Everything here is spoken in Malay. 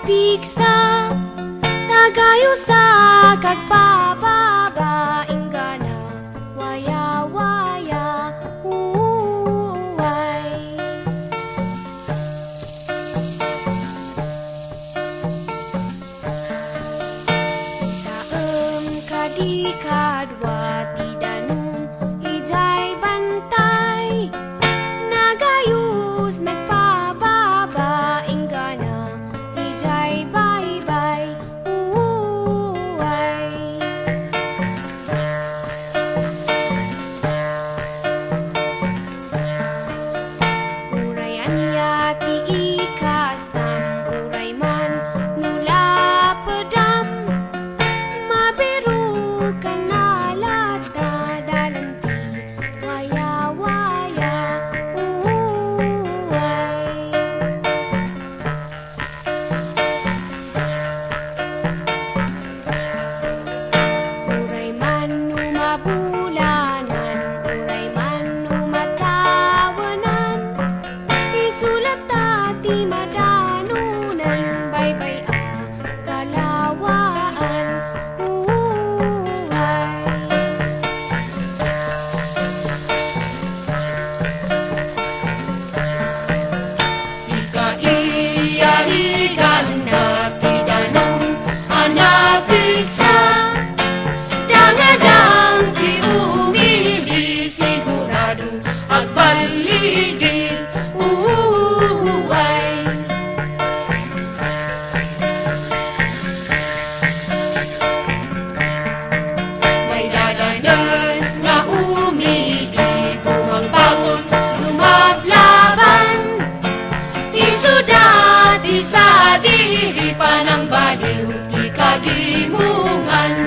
napiksa tagayo sa kagpababa ingana waya-waya uway. Taem kadi kadwa tidanum ijay bantay nagayus nagpababa ingana ijay bye-bye uway. Urayan yati ikastam uray man nula pedam mabiru kanalata dalanti waya-waya uway. Uray man numabulanan, uray man numatawanan, isulat ti madanunan, bye-bye kalawaan uway. Ika-iyarigan na tidanong anapisa dangadang ti umili sigurado agbaligi uway. May dadanas na umili bumangbangon lumablaban isuda di sa diri pa ng baliw ti kagimungan